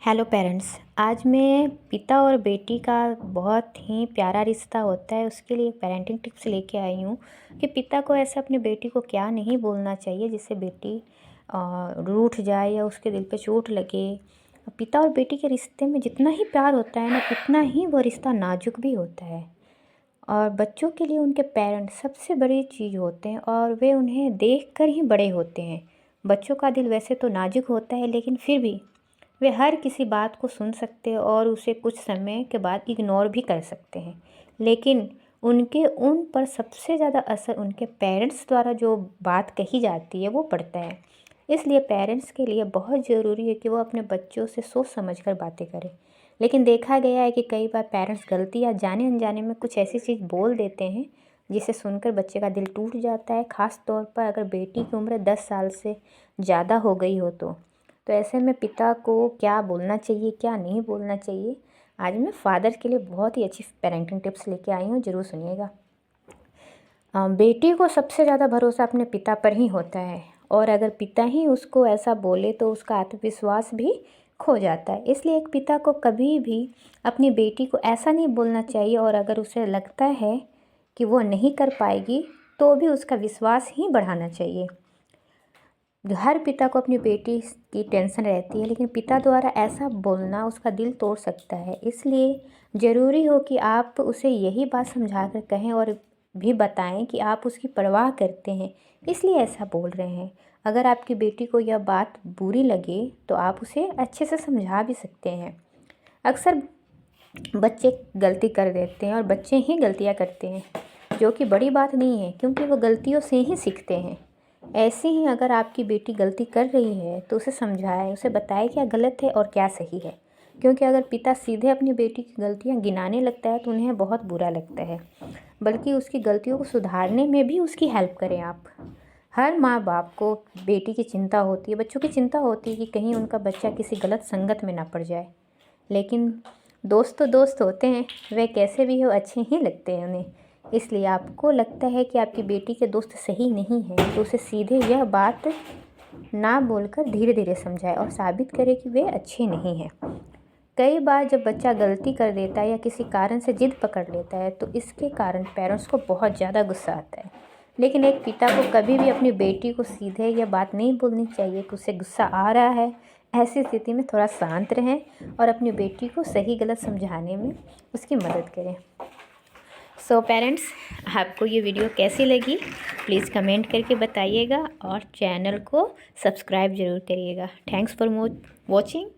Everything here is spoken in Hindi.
Hello parents. आज मैं पिता और बेटी का बहुत ही प्यारा रिश्ता होता है उसके लिए पेरेंटिंग टिप्स लेके आई हूँ कि पिता को ऐसा अपनी बेटी को क्या नहीं बोलना चाहिए जिससे बेटी रूठ जाए या उसके दिल पे चोट लगे। पिता और बेटी के रिश्ते में जितना ही प्यार होता है ना उतना ही वो रिश्ता नाजुक भी होता है। और बच्चों के लिए उनके पेरेंट्स सबसे बड़ी चीज़ होते हैं और वे उन्हें देख कर ही बड़े होते हैं। बच्चों का दिल वैसे तो नाजुक होता है लेकिन फिर भी वे हर किसी बात को सुन सकते हैं और उसे कुछ समय के बाद इग्नोर भी कर सकते हैं। लेकिन उन पर सबसे ज़्यादा असर उनके पेरेंट्स द्वारा जो बात कही जाती है वो पड़ता है। इसलिए पेरेंट्स के लिए बहुत ज़रूरी है कि वो अपने बच्चों से सोच समझ कर बातें करें। लेकिन देखा गया है कि कई बार पेरेंट्स गलती या जाने अनजाने में कुछ ऐसी चीज़ बोल देते हैं जिसे सुनकर बच्चे का दिल टूट जाता है। ख़ास तौर पर अगर बेटी की उम्र 10 साल से ज़्यादा हो गई हो तो ऐसे में पिता को क्या बोलना चाहिए क्या नहीं बोलना चाहिए, आज मैं फादर के लिए बहुत ही अच्छी पेरेंटिंग टिप्स लेके आई हूँ, ज़रूर सुनिएगा। बेटी को सबसे ज़्यादा भरोसा अपने पिता पर ही होता है और अगर पिता ही उसको ऐसा बोले तो उसका आत्मविश्वास भी खो जाता है। इसलिए एक पिता को कभी भी अपनी बेटी को ऐसा नहीं बोलना चाहिए और अगर उसे लगता है कि वो नहीं कर पाएगी तो भी उसका विश्वास ही बढ़ाना चाहिए। हर पिता को अपनी बेटी की टेंशन रहती है लेकिन पिता द्वारा ऐसा बोलना उसका दिल तोड़ सकता है। इसलिए ज़रूरी हो कि आप उसे यही बात समझा कर कहें और भी बताएं कि आप उसकी परवाह करते हैं, इसलिए ऐसा बोल रहे हैं। अगर आपकी बेटी को यह बात बुरी लगे तो आप उसे अच्छे से समझा भी सकते हैं। अक्सर बच्चे गलती कर देते हैं और बच्चे ही गलतियाँ करते हैं, जो कि बड़ी बात नहीं है क्योंकि वो गलतियों से ही सीखते हैं। ऐसे ही अगर आपकी बेटी गलती कर रही है तो उसे समझाएं, उसे बताएं क्या गलत है और क्या सही है। क्योंकि अगर पिता सीधे अपनी बेटी की गलतियां गिनाने लगता है तो उन्हें बहुत बुरा लगता है, बल्कि उसकी गलतियों को सुधारने में भी उसकी हेल्प करें आप। हर माँ बाप को बेटी की चिंता होती है, बच्चों की चिंता होती है कि कहीं उनका बच्चा किसी गलत संगत में ना पड़ जाए। लेकिन दोस्त तो दोस्त होते हैं, वे कैसे भी हो अच्छे ही लगते हैं उन्हें। इसलिए आपको लगता है कि आपकी बेटी के दोस्त सही नहीं हैं तो उसे सीधे यह बात ना बोलकर धीरे धीरे समझाएं और साबित करें कि वे अच्छे नहीं हैं। कई बार जब बच्चा गलती कर देता है या किसी कारण से जिद पकड़ लेता है तो इसके कारण पेरेंट्स को बहुत ज़्यादा गुस्सा आता है। लेकिन एक पिता को कभी भी अपनी बेटी को सीधे यह बात नहीं बोलनी चाहिए कि उसे गुस्सा आ रहा है। ऐसी स्थिति में थोड़ा शांत रहें और अपनी बेटी को सही गलत समझाने में उसकी मदद करें। सो पेरेंट्स, आपको ये वीडियो कैसी लगी प्लीज़ कमेंट करके बताइएगा और चैनल को सब्सक्राइब ज़रूर करिएगा। Thanks for watching.